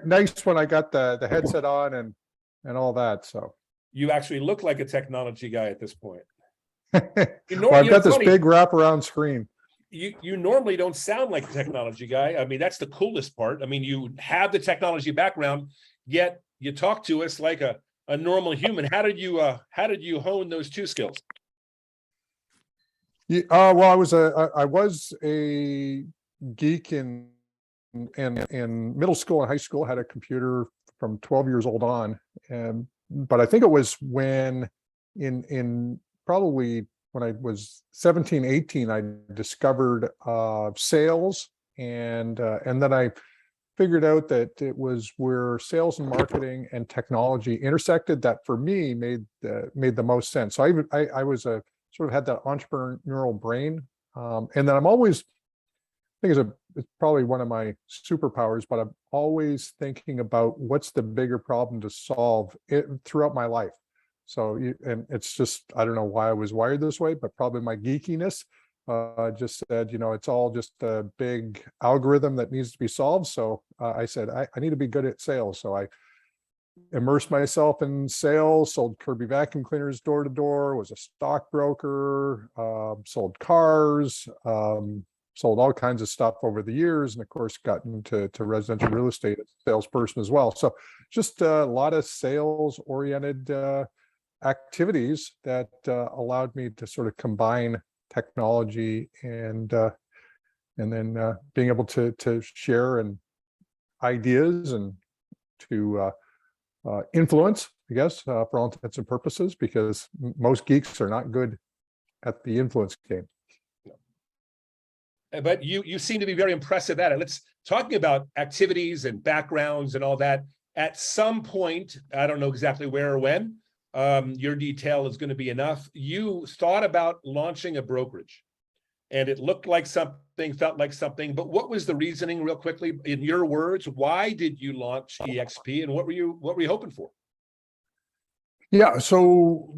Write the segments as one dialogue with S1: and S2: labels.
S1: nice when I got the headset on and all that. So
S2: You actually look like a technology guy at this point.
S1: well, I've got this big wraparound screen.
S2: You normally don't sound like a technology guy. I mean, that's the coolest part. I mean, you have the technology background, yet you talk to us like a normal human. How did you hone those two skills?
S1: Yeah, well, I was a geek in middle school and high school. Had a computer from 12 years old on, but I think it was when in probably when I was 17, 18, I discovered sales, and then I figured out that it was where sales and marketing and technology intersected that for me made the most sense. So I was a sort of had that entrepreneurial brain, and then I'm always, I think it's probably one of my superpowers, but I'm always thinking about what's the bigger problem to solve throughout my life. So, and it's just, I don't know why I was wired this way, but probably my geekiness just said, it's all just a big algorithm that needs to be solved. So I said, I need to be good at sales. So I immersed myself in sales, sold Kirby vacuum cleaners door to door, was a stockbroker, sold cars, sold all kinds of stuff over the years, and of course got into residential real estate as a salesperson as well. So just a lot of sales oriented activities that allowed me to sort of combine technology and then being able to share and ideas and to influence, I guess, for all intents and purposes, because most geeks are not good at the influence game.
S2: But you seem to be very impressive at it. Let's talking about activities and backgrounds and all that. At some point, I don't know exactly where or when, your detail is going to be enough. You thought about launching a brokerage, and it looked like something, felt like something. But what was the reasoning, real quickly, in your words? Why did you launch eXp, and what were you hoping for?
S1: Yeah, so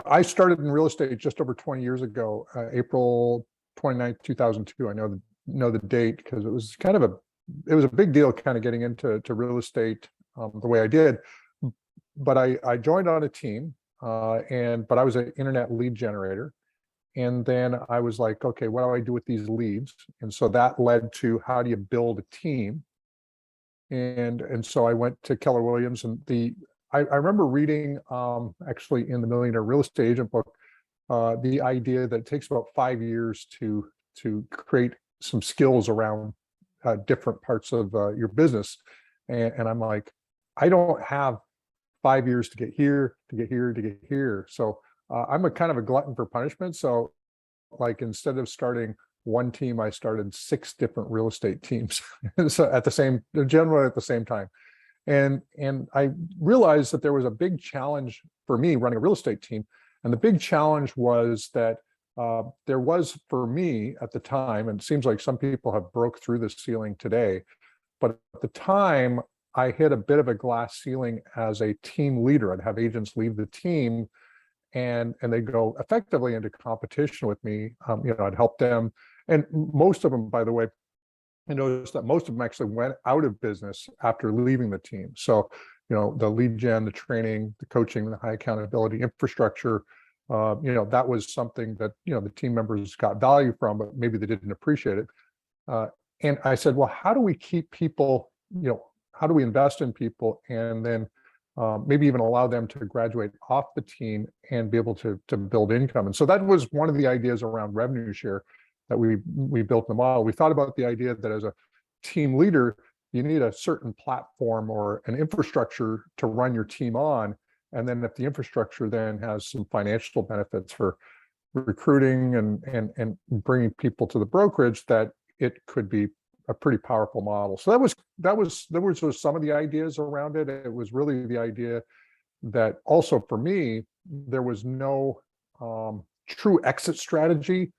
S1: I started in real estate just over 20 years ago, April 29th, 2002. I know the date because it was a big deal kind of getting into real estate the way I did. But I joined on a team, but I was an internet lead generator. And then I was like, okay, what do I do with these leads? And so that led to, how do you build a team? And so I went to Keller Williams, and I remember reading actually in the Millionaire Real Estate Agent book, the idea that it takes about 5 years to create some skills around different parts of your business. And I'm like, I don't have 5 years to get here, to get here, to get here. So I'm a kind of a glutton for punishment. So like, instead of starting one team, I started 6 different real estate teams. So generally at the same time. And I realized that there was a big challenge for me running a real estate team. And the big challenge was that there was, for me at the time, and it seems like some people have broke through the ceiling today, but at the time I hit a bit of a glass ceiling as a team leader. I'd have agents leave the team, and they go effectively into competition with me. I'd help them, and most of them, by the way, I noticed that most of them actually went out of business after leaving the team. So, the lead gen, the training, the coaching, the high accountability infrastructure, that was something that, the team members got value from, but maybe they didn't appreciate it. And I said, well, how do we keep people, how do we invest in people, and then maybe even allow them to graduate off the team and be able to build income? And so that was one of the ideas around revenue share that we built the model. We thought about the idea that as a team leader, you need a certain platform or an infrastructure to run your team on. And then if the infrastructure then has some financial benefits for recruiting and bringing people to the brokerage, that it could be a pretty powerful model. So there was some of the ideas around it. It was really the idea that also for me, there was no true exit strategy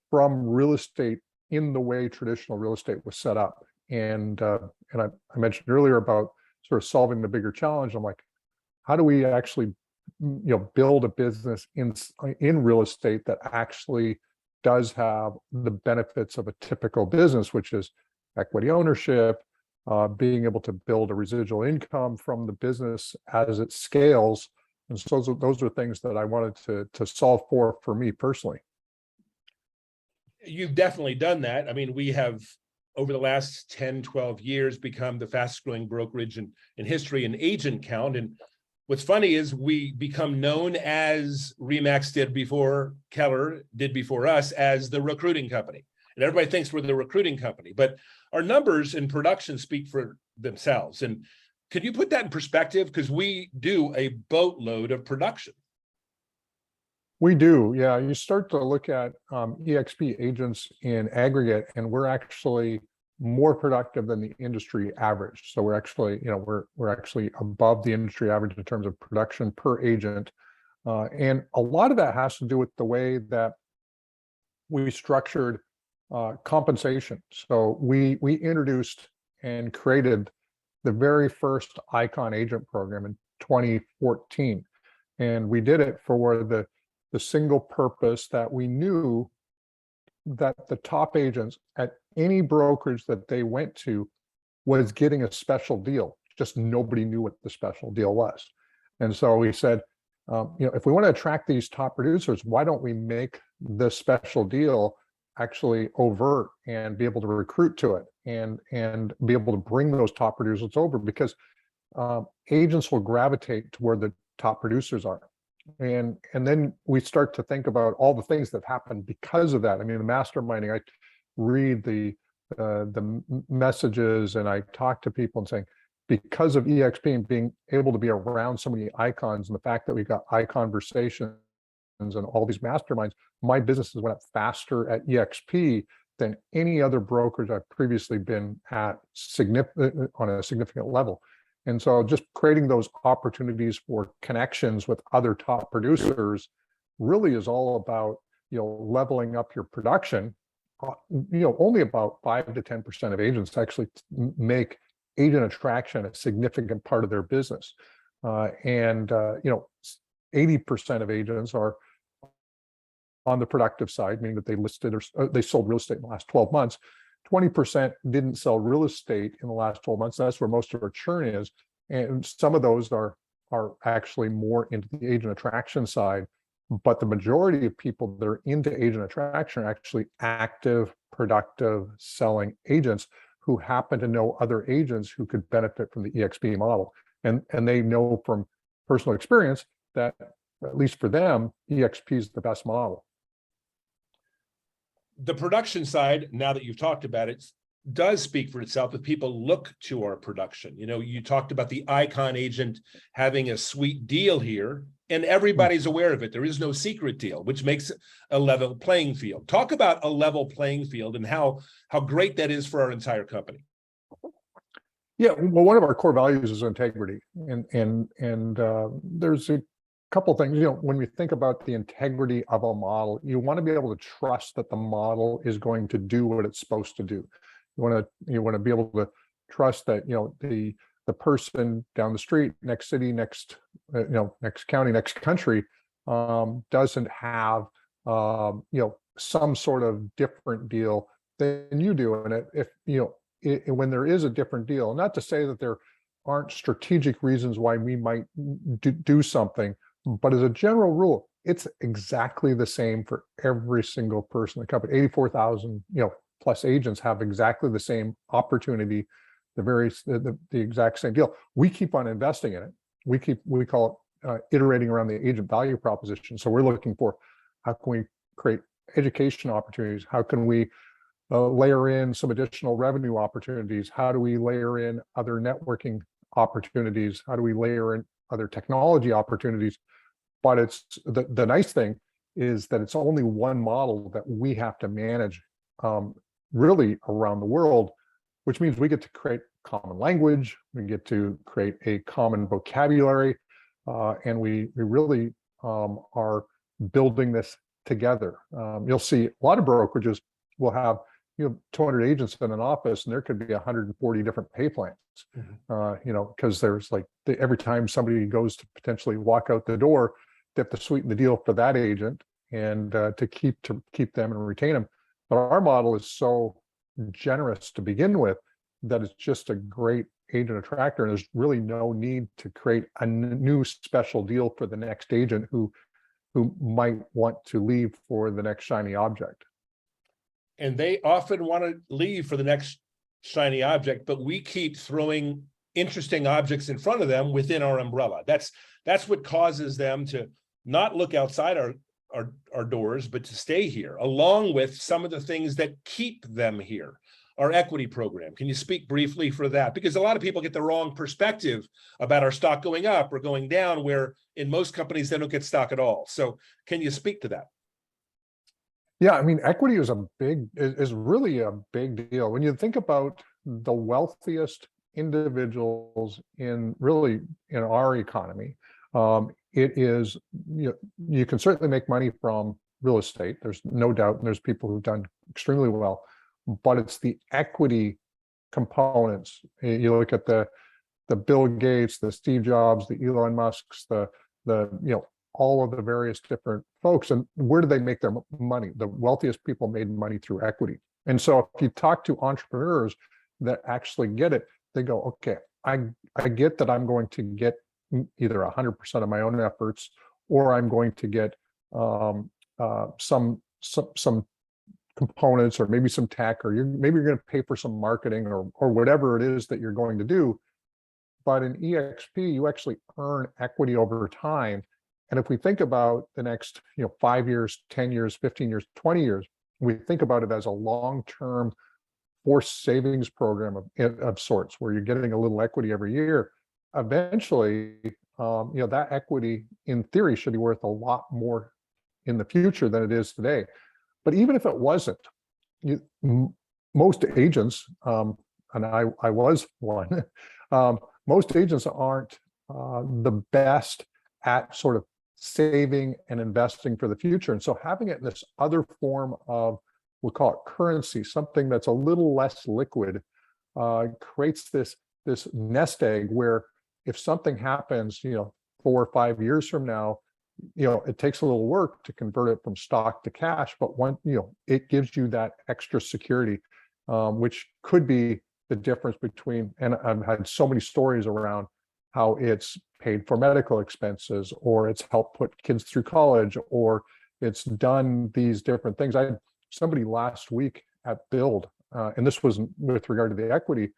S1: from real estate in the way traditional real estate was set up. And I mentioned earlier about sort of solving the bigger challenge. I'm like, how do we actually, build a business in real estate that actually does have the benefits of a typical business, which is equity ownership, being able to build a residual income from the business as it scales. And so those are things that I wanted to solve for me personally.
S2: You've definitely done that. I mean, we have over the last 10, 12 years become the fastest growing brokerage in history in agent count. And what's funny is we become known as Remax did before Keller did before us as the recruiting company. And everybody thinks we're the recruiting company, but our numbers in production speak for themselves. And could you put that in perspective? Because we do a boatload of production.
S1: We do, yeah. You start to look at eXp agents in aggregate, and we're actually more productive than the industry average. So we're actually, we're actually above the industry average in terms of production per agent. And a lot of that has to do with the way that we structured compensation. So we introduced and created the very first Icon agent program in 2014. And we did it for the single purpose that we knew that the top agents at any brokerage that they went to was getting a special deal. Just nobody knew what the special deal was. And so we said, if we want to attract these top producers, why don't we make the special deal actually overt and be able to recruit to it and be able to bring those top producers over, because agents will gravitate to where the top producers are. And then we start to think about all the things that happened because of that. I mean, the masterminding, I read the messages and I talk to people and saying, because of eXp and being able to be around so many icons and the fact that we got icon-versations and all these masterminds, my businesses went up faster at eXp than any other brokerage I've previously been at on a significant level. And so just creating those opportunities for connections with other top producers really is all about, leveling up your production. Only about 5 to 10% of agents actually make agent attraction a significant part of their business. 80% of agents are on the productive side, meaning that they listed or they sold real estate in the last 12 months. 20% didn't sell real estate in the last 12 months. That's where most of our churn is. And some of those are actually more into the agent attraction side. But the majority of people that are into agent attraction are actually active, productive selling agents who happen to know other agents who could benefit from the eXp model. And they know from personal experience that, at least for them, eXp is the best model.
S2: The production side, now that you've talked about it, does speak for itself if people look to our production. You talked about the Icon agent having a sweet deal here, and everybody's aware of it. There is no secret deal, which makes a level playing field. Talk about a level playing field and how great that is for our entire company.
S1: Yeah, well, one of our core values is integrity, and there's a couple things. When we think about the integrity of a model, you want to be able to trust that the model is going to do what it's supposed to do. You want to be able to trust that the person down the street, next city, next county, next country, doesn't have some sort of different deal than you do. And when there is a different deal, not to say that there aren't strategic reasons why we might do something, but as a general rule, it's exactly the same for every single person in the company. 84,000 plus agents have exactly the same opportunity, the exact same deal. We keep on investing in it. We call it iterating around the agent value proposition. So we're looking for, how can we create education opportunities? How can we layer in some additional revenue opportunities? How do we layer in other networking opportunities? How do we layer in other technology opportunities? But it's the nice thing is that it's only one model that we have to manage really around the world, which means we get to create common language, we get to create a common vocabulary, and we really are building this together. You'll see a lot of brokerages will have 200 agents in an office, and there could be 140 different pay plans. Because there's every time somebody goes to potentially walk out the door, they have to sweeten the deal for that agent and to keep them and retain them. But our model is so generous to begin with that it's just a great agent attractor, and there's really no need to create a new special deal for the next agent who might want to leave for the next shiny object.
S2: And they often want to leave for the next shiny object, but we keep throwing interesting objects in front of them within our umbrella. That's what causes them to not look outside our doors, but to stay here, along with some of the things that keep them here. Our equity program. Can you speak briefly for that? Because a lot of people get the wrong perspective about our stock going up or going down, where in most companies, they don't get stock at all. So can you speak to that?
S1: Yeah, I mean, equity is really a big deal. When you think about the wealthiest individuals in our economy, it is, you can certainly make money from real estate. There's no doubt, and there's people who've done extremely well, but it's the equity components. You look at the Bill Gates, the Steve Jobs, the Elon Musks, the all of the various different folks, and where do they make their money? The wealthiest people made money through equity. And so if you talk to entrepreneurs that actually get it, they go, okay, I get that I'm going to get either 100% of my own efforts, or I'm going to get some components, or maybe some tech, or maybe you're going to pay for some marketing, or whatever it is that you're going to do. But in eXp, you actually earn equity over time. And if we think about the next 5 years, 10 years, 15 years, 20 years, we think about it as a long-term forced savings program of sorts, where you're getting a little equity every year. Eventually, that equity in theory should be worth a lot more in the future than it is today. But even if it wasn't, most agents, and I was one, most agents aren't the best at sort of saving and investing for the future. And so having it in this other form of, we'll call it currency, something that's a little less liquid, creates this nest egg where if something happens, 4 or 5 years from now, it takes a little work to convert it from stock to cash, but it gives you that extra security, which could be the difference between, and I've had so many stories around how it's paid for medical expenses, or it's helped put kids through college, or it's done these different things. I had somebody last week at Build, and this wasn't with regard to the equity,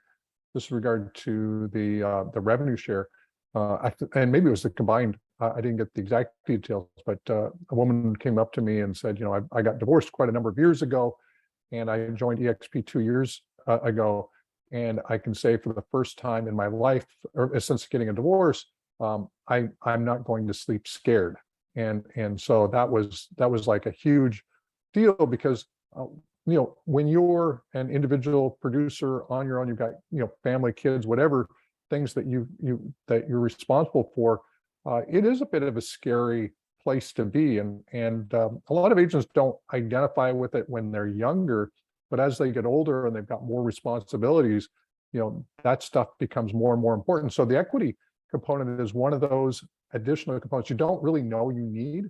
S1: this is regard to the revenue share, and maybe it was the combined. I didn't get the exact details, but a woman came up to me and said, I got divorced quite a number of years ago, and I joined eXp 2 years ago. And I can say for the first time in my life, or since getting a divorce, I'm not going to sleep scared. And so that was like a huge deal, because when you're an individual producer on your own, you've got family, kids, whatever things that that you're responsible for. It is a bit of a scary place to be, and a lot of agents don't identify with it when they're younger, but as they get older and they've got more responsibilities, that stuff becomes more and more important. So the equity component is one of those additional components you don't really know you need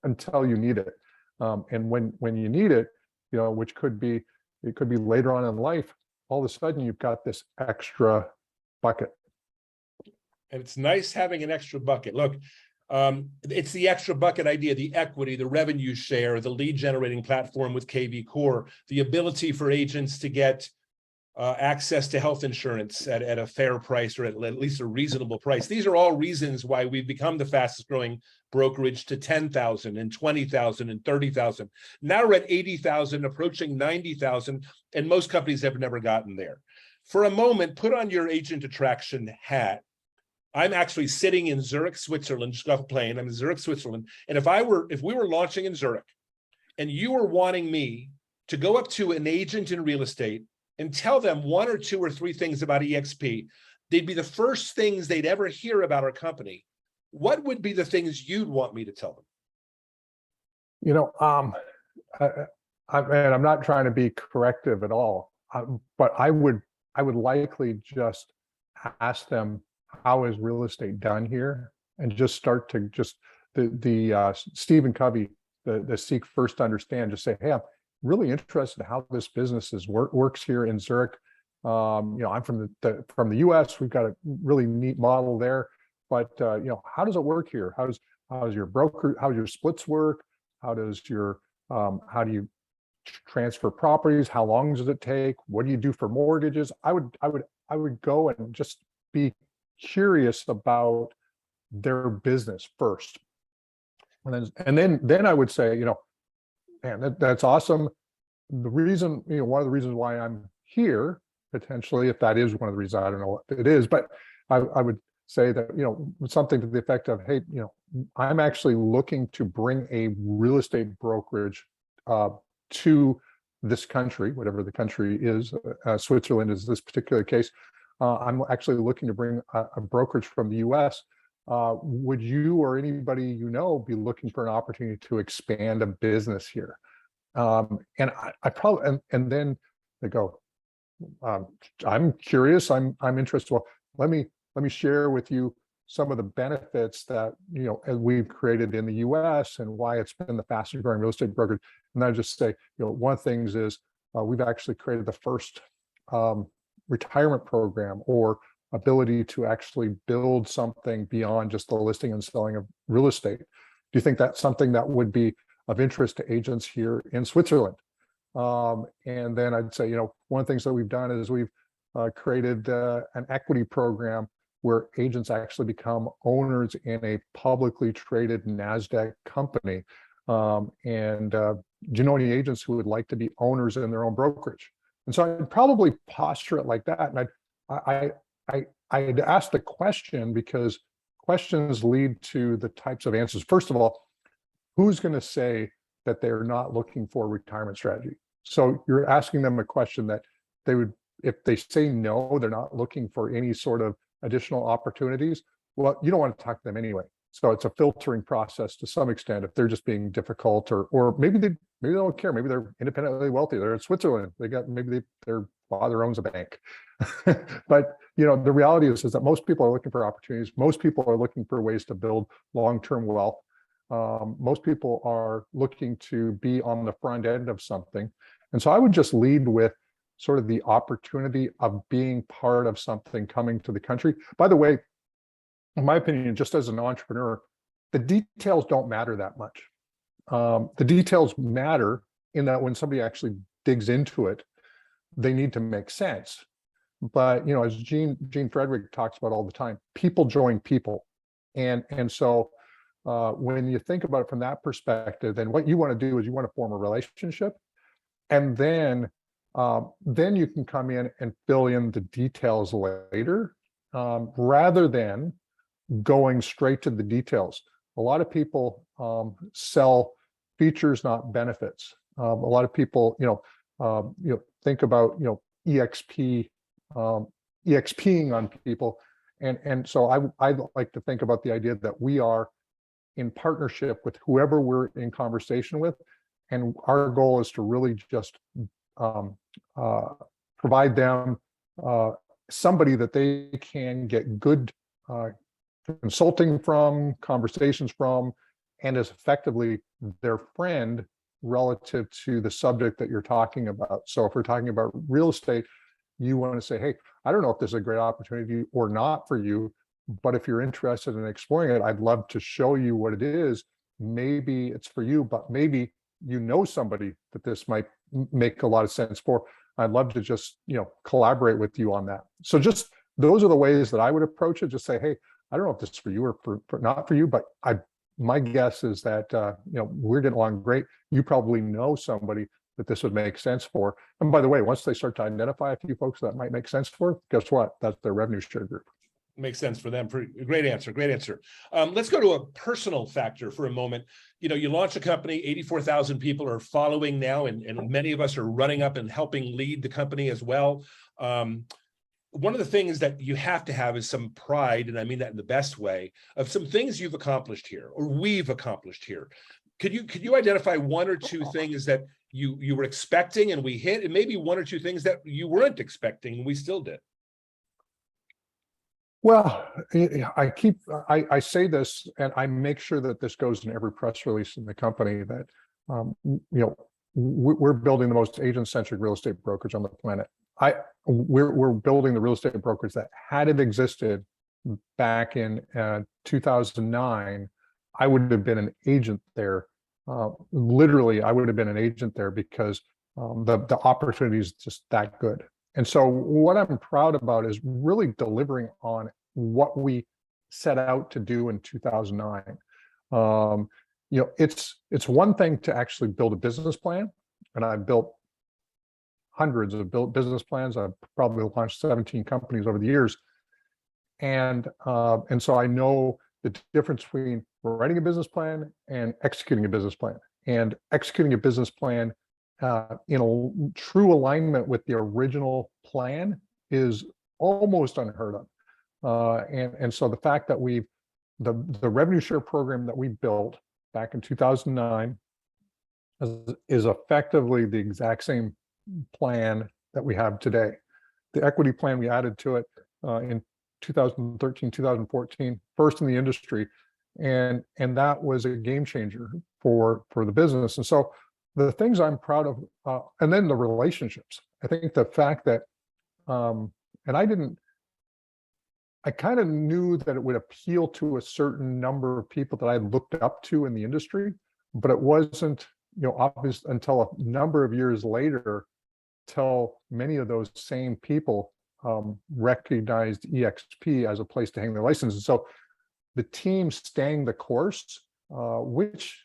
S1: until you need it, and when you need it, which could be later on in life, all of a sudden you've got this extra bucket.
S2: And it's nice having an extra bucket. Look, it's the extra bucket idea, the equity, the revenue share, the lead generating platform with KV Core, the ability for agents to get access to health insurance at a fair price, or at least a reasonable price. These are all reasons why we've become the fastest growing brokerage to 10,000 and 20,000 and 30,000. Now we're at 80,000, approaching 90,000, and most companies have never gotten there. For a moment, put on your agent attraction hat. I'm actually sitting in Zurich, Switzerland, just got off a plane. I'm in Zurich, Switzerland. And if we were launching in Zurich, and you were wanting me to go up to an agent in real estate and tell them 1 or 2 or 3 things about eXp, they'd be the first things they'd ever hear about our company. What would be the things you'd want me to tell them?
S1: I'm not trying to be corrective at all, but I would likely just ask them, how is real estate done here? And just start to the Stephen Covey, the Seek First Understand, just say, hey, I'm really interested in how this business works here in Zurich. I'm from the US. We've got a really neat model there, but how does it work here? How's your splits work? How do you transfer properties? How long does it take? What do you do for mortgages? I would go and just be curious about their business first. And then I would say, man, that's awesome. The reason, one of the reasons why I'm here, potentially, if that is one of the reasons, I don't know what it is, but I would say that, something to the effect of, hey, I'm actually looking to bring a real estate brokerage to this country, whatever the country is. Switzerland is this particular case. I'm actually looking to bring a brokerage from the US. Would you or anybody be looking for an opportunity to expand a business here? And I probably, and then they go, I'm curious, I'm interested. Well, let me share with you some of the benefits that we've created in the US and why it's been the fastest growing real estate brokerage. And I just say, one of the things is we've actually created the first retirement program, or ability to actually build something beyond just the listing and selling of real estate. Do you think that's something that would be of interest to agents here in Switzerland? And then I'd say, one of the things that we've done is we've created an equity program where agents actually become owners in a publicly traded NASDAQ company. And do you know any agents who would like to be owners in their own brokerage? And so I'd probably posture it like that. And I'd ask the question because questions lead to the types of answers. First of all, who's going to say that they're not looking for a retirement strategy? So you're asking them a question that they would, if they say no, they're not looking for any sort of additional opportunities. Well, you don't want to talk to them anyway. So it's a filtering process to some extent if they're just being difficult, or maybe they don't care. Maybe they're independently wealthy. They're in Switzerland. Their father owns a bank. But the reality is that most people are looking for opportunities. Most people are looking for ways to build long-term wealth. Most people are looking to be on the front end of something. And so I would just lead with sort of the opportunity of being part of something coming to the country. By the way, in my opinion, just as an entrepreneur, the details don't matter that much. The details matter in that when somebody actually digs into it, they need to make sense. But as Gene Frederick talks about all the time, people join people. And so when you think about it from that perspective, then what you want to do is you want to form a relationship. And then you can come in and fill in the details later, rather than going straight to the details. A lot of people sell features, not benefits. A lot of people, think about eXp, eXping on people, and so I like to think about the idea that we are in partnership with whoever we're in conversation with, and our goal is to really just provide them somebody that they can get good consulting from, conversations from, and is effectively their friend relative to the subject that you're talking about. So if we're talking about real estate, you want to say, hey, I don't know if this is a great opportunity or not for you, but if you're interested in exploring it, I'd love to show you what it is. Maybe it's for you, but maybe somebody that this might make a lot of sense for. I'd love to just, collaborate with you on that. So just those are the ways that I would approach it. Just say, hey, I don't know if this is for you or for not for you, but my guess is that, we're getting along great. You probably know somebody that this would make sense for. And by the way, once they start to identify a few folks that might make sense for, guess what? That's their revenue share group.
S2: Makes sense for them. Great answer. Great answer. Let's go to a personal factor for a moment. You launch a company, 84,000 people are following now, and many of us are running up and helping lead the company as well. One of the things that you have to have is some pride, and I mean that in the best way, of some things you've accomplished here, or we've accomplished here. Could you identify one or two things that you were expecting and we hit, and maybe one or two things that you weren't expecting and we still did?
S1: Well, I say this, and I make sure that this goes in every press release in the company, that we're building the most agent-centric real estate brokerage on the planet. we're building the real estate brokerage that, had it existed back in 2009, I would have been an agent there. Literally, I would have been an agent there because the opportunity is just that good. And so what I'm proud about is really delivering on what we set out to do in 2009. It's one thing to actually build a business plan, and I've built hundreds of business plans. I've probably launched 17 companies over the years. And so I know the difference between writing a business plan and executing a business plan. And executing a business plan in a true alignment with the original plan is almost unheard of. And so the fact that the revenue share program that we built back in 2009 is effectively the exact same plan that we have today. The equity plan we added to it in 2013, 2014, first in the industry, and that was a game changer for the business. And so the things I'm proud of, and then the relationships. I think the fact that, and I kind of knew that it would appeal to a certain number of people that I looked up to in the industry, but it wasn't, obvious until a number of years later, till many of those same people recognized eXp as a place to hang their license. And so the team staying the course, which,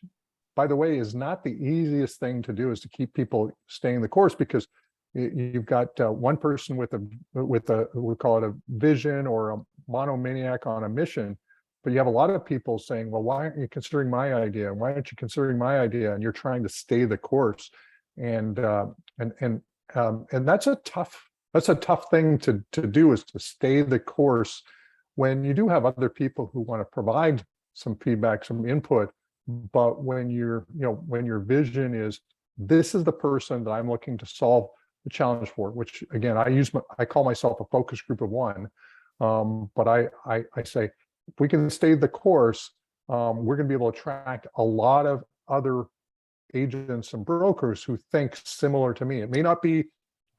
S1: by the way, is not the easiest thing to do, is to keep people staying the course, because you've got one person with a we call it a vision or a monomaniac on a mission, but you have a lot of people saying, well, why aren't you considering my idea? Why aren't you considering my idea? And you're trying to stay the course. And that's a tough thing to do, is to stay the course when you do have other people who want to provide some feedback, some input. But when your vision is, this is the person that I'm looking to solve the challenge for, which again, I call myself a focus group of one. But I say, if we can stay the course, we're going to be able to attract a lot of other agents and brokers who think similar to me. It may not be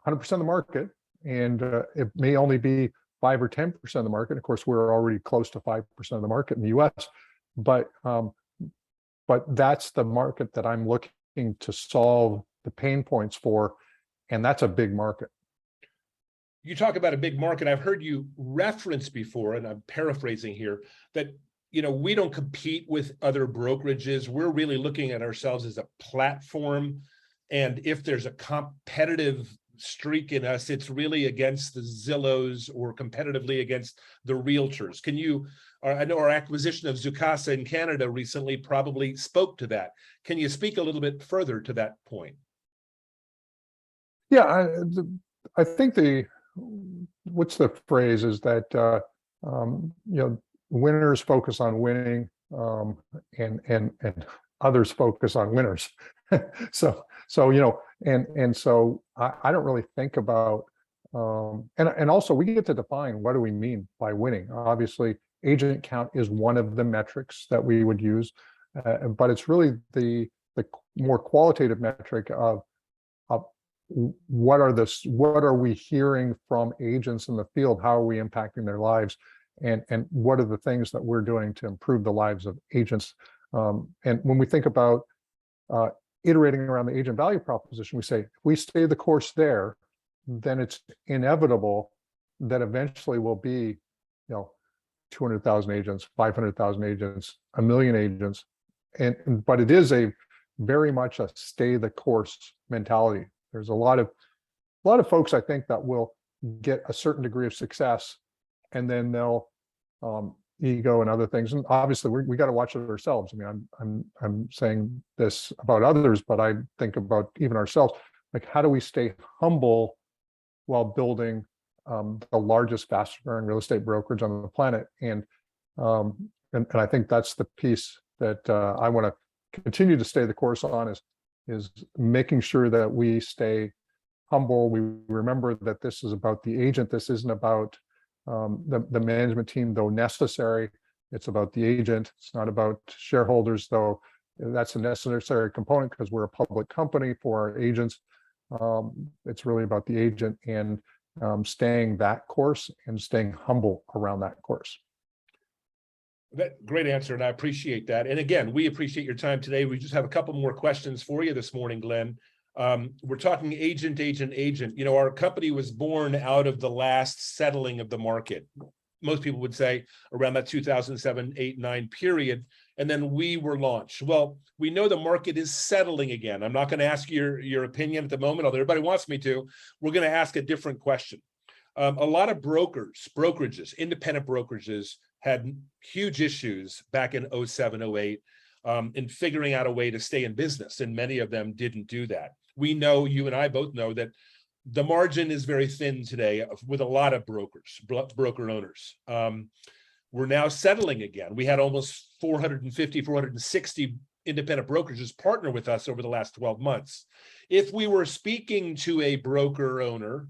S1: 100% of the market, and it may only be 5 or 10% of the market. Of course, we're already close to 5% of the market in the US, but that's the market that I'm looking to solve the pain points for, and that's a big market.
S2: You talk about a big market. I've heard you reference before, and I'm paraphrasing here, that we don't compete with other brokerages. We're really looking at ourselves as a platform. And if there's a competitive streak in us, it's really against the Zillows or competitively against the realtors. I know our acquisition of Zoocasa in Canada recently probably spoke to that. Can you speak a little bit further to that point?
S1: Yeah, I think what's the phrase is that, winners focus on winning, and others focus on winners. So I don't really think about, and also we get to define, what do we mean by winning? Obviously, agent count is one of the metrics that we would use, but it's really the more qualitative metric of what are we hearing from agents in the field? How are we impacting their lives? And what are the things that we're doing to improve the lives of agents? And when we think about iterating around the agent value proposition, we say, if we stay the course there, then it's inevitable that eventually we'll be, 200,000 agents, 500,000 agents, 1 million agents. But it is very much a stay the course mentality. There's a lot of folks, I think, that will get a certain degree of success, and then they'll ego and other things. And obviously, we got to watch it ourselves. I mean, I'm saying this about others, but I think about even ourselves. Like, how do we stay humble while building the largest, fastest growing real estate brokerage on the planet? And I think that's the piece that I want to continue to stay the course on, is making sure that we stay humble. We remember that this is about the agent. This isn't about the management team, though necessary. It's about the agent. It's not about shareholders, though that's a necessary component because we're a public company for our agents. It's really about the agent and staying that course and staying humble around that course.
S2: Great answer, and I appreciate that. And again, we appreciate your time today. We just have a couple more questions for you this morning, Glenn. We're talking agent. You know, our company was born out of the last settling of the market. Most people would say around that 2007, 8, 9 period. And then we were launched. Well, we know the market is settling again. I'm not going to ask your opinion at the moment, although everybody wants me to. We're going to ask a different question. A lot of brokerages, independent brokerages had huge issues back in 07, 08 in figuring out a way to stay in business. And many of them didn't do that. We know, you and I both know, that the margin is very thin today with a lot of broker owners. We're now settling again. We had almost 450, 460 independent brokerages partner with us over the last 12 months. If we were speaking to a broker owner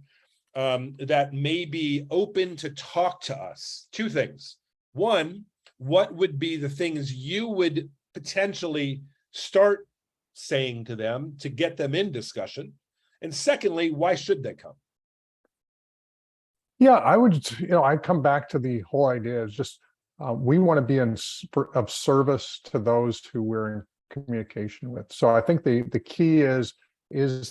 S2: that may be open to talk to us, two things. One, what would be the things you would potentially start saying to them to get them in discussion? And secondly, why should they come?
S1: Yeah, I would, I'd come back to the whole idea is just, we want to be of service to those who we're in communication with. So I think the key is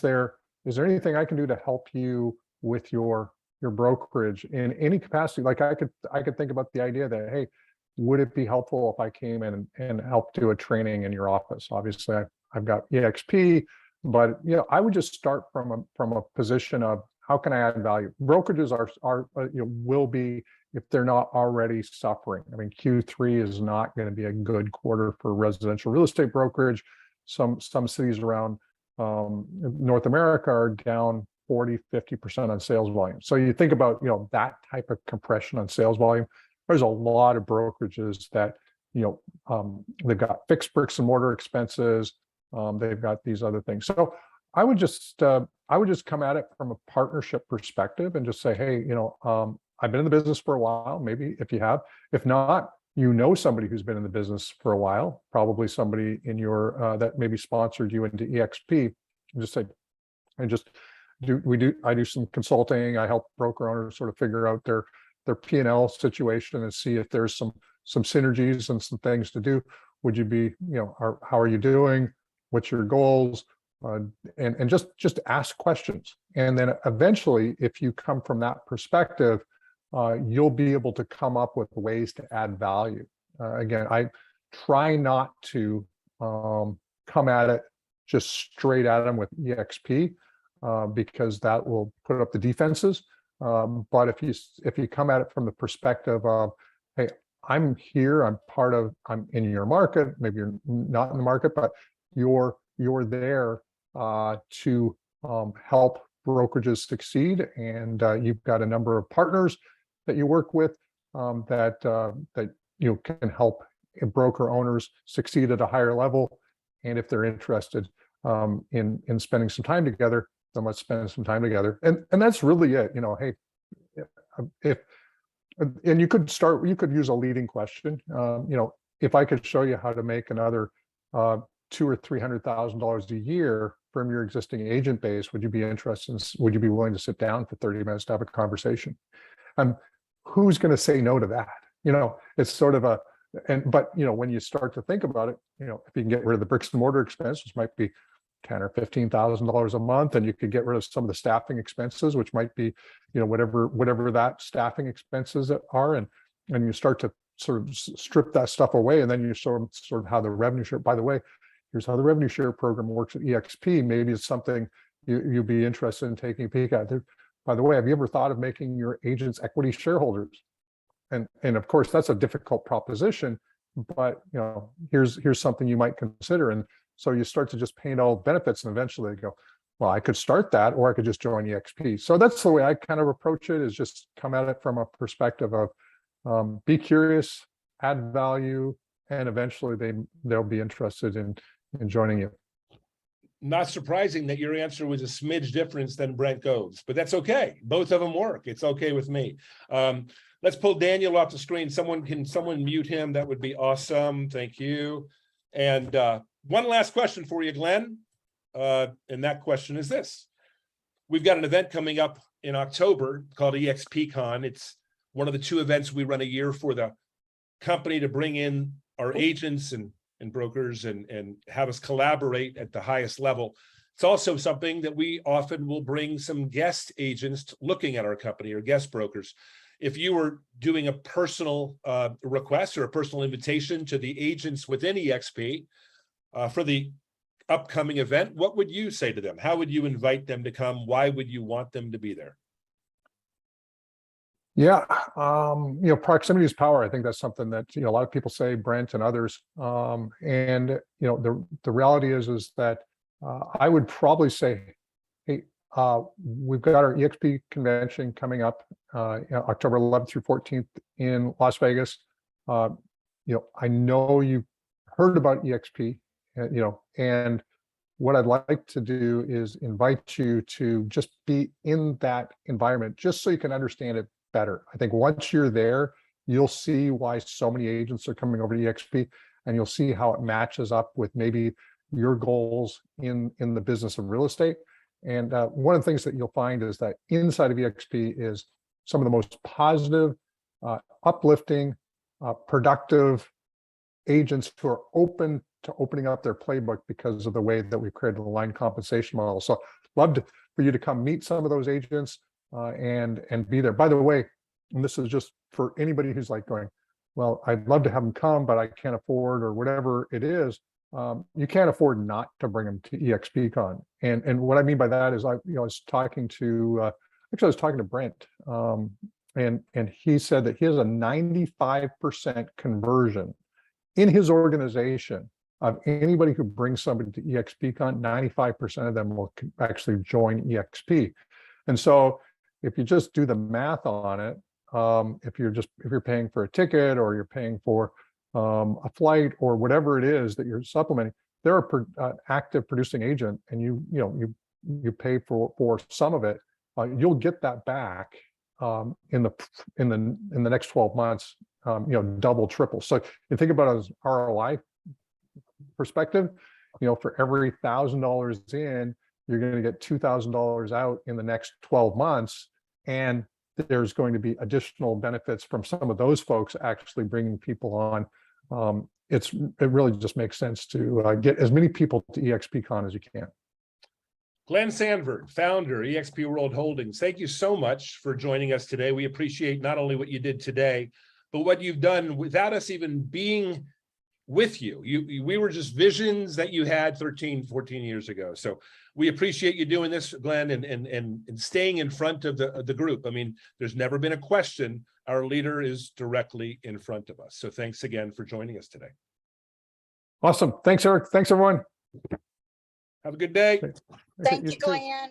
S1: there anything I can do to help you with your brokerage in any capacity? Like I could think about the idea that, hey, would it be helpful if I came in and helped do a training in your office? Obviously, I've got eXp, but I would just start from a position of how can I add value? Brokerages are will be, if they're not already suffering. I mean, Q3 is not going to be a good quarter for residential real estate brokerage. Some cities around North America are down 40-50% on sales volume. So you think about that type of compression on sales volume. There's a lot of brokerages that they've got fixed bricks and mortar expenses. They've got these other things. So I would just come at it from a partnership perspective and just say, hey, I've been in the business for a while. Maybe if you have, if not, somebody who's been in the business for a while, probably somebody in your that maybe sponsored you into eXp. And just say, I do some consulting. I help broker owners sort of figure out their P&L situation and see if there's some synergies and some things to do. Would you be, how are you doing? What's your goals? And just ask questions. And then eventually, if you come from that perspective, you'll be able to come up with ways to add value. Again, I try not to come at it just straight at them with eXp because that will put up the defenses. But if you come at it from the perspective of, hey, I'm here, I'm in your market, maybe you're not in the market, but you're there to help brokerages succeed, and you've got a number of partners that you work with that can help broker owners succeed at a higher level. And if they're interested in spending some time together, then let's spend some time together. And that's really it. Hey, and you could use a leading question. If I could show you how to make another $200,000 or $300,000 a year from your existing agent base, would you be interested? Would you be willing to sit down for 30 minutes to have a conversation? And who's going to say no to that? It's sort of but when you start to think about it, if you can get rid of the bricks and mortar expense, which might be $10,000 or $15,000 a month, and you could get rid of some of the staffing expenses, which might be, whatever that staffing expenses are, and you start to sort of strip that stuff away, and then you sort of how the revenue share. By the way, here's how the revenue share program works at eXp. Maybe it's something you'd be interested in taking a peek at. By the way, have you ever thought of making your agents equity shareholders? And of course, that's a difficult proposition, but here's something you might consider. And so you start to just paint all benefits, and eventually they go, well, I could start that, or I could just join eXp. So that's the way I kind of approach it, is just come at it from a perspective of be curious, add value, and eventually they'll be interested in joining you.
S2: Not surprising that your answer was a smidge different than Brent Gove's, but that's okay. Both of them work. It's okay with me. Let's pull Daniel off the screen. Someone mute him? That would be awesome. Thank you. And one last question for you, Glenn. And that question is this. we've got an event coming up in October called eXpCon. It's one of the 2 events we run a year for the company to bring in our agents and brokers and have us collaborate at the highest level. It's also something that we often will bring some guest agents looking at our company or guest brokers. If you were doing a personal request or a personal invitation to the agents within eXp for the upcoming event, what would you say to them? How would you invite them to come? Why would you want them to be there?
S1: Yeah, proximity is power. I think that's something that, a lot of people say, Brent and others. And the reality is that I would probably say, hey, we've got our eXp convention coming up October 11th through 14th in Las Vegas. I know you've heard about eXp, and what I'd like to do is invite you to just be in that environment, just so you can understand it better. I think once you're there, you'll see why so many agents are coming over to eXp, and you'll see how it matches up with maybe your goals in the business of real estate. And one of the things that you'll find is that inside of eXp is some of the most positive, uplifting, productive agents who are open to opening up their playbook because of the way that we've created the aligned compensation model. So for you to come meet some of those agents and be there. By the way, and this is just for anybody who's like going, well, I'd love to have them come, but I can't afford, or whatever it is. You can't afford not to bring them to eXpCon. And what I mean by that is I was talking to Brent, and he said that he has a 95% conversion in his organization of anybody who brings somebody to eXpCon. 95% of them will actually join eXp. And so if you just do the math on it, if you're paying for a ticket, or you're paying for a flight, or whatever it is that you're supplementing, they're an active producing agent, and you pay for some of it. You'll get that back in the next 12 months, double, triple. So you think about it as ROI perspective, for every $1,000 in, you're going to get $2,000 out in the next 12 months. And there's going to be additional benefits from some of those folks actually bringing people on. It really just makes sense to get as many people to eXpCon as you can.
S2: Glenn Sanford, founder, eXp World Holdings, thank you so much for joining us today. We appreciate not only what you did today, but what you've done without us even being with you. We were just visions that you had 13, 14 years ago. So we appreciate you doing this, Glenn, and staying in front of the group. I mean, there's never been a question. Our leader is directly in front of us. So thanks again for joining us today.
S1: Awesome. Thanks, Eric. Thanks, everyone.
S2: Have a good day.
S3: Thank you, Glenn.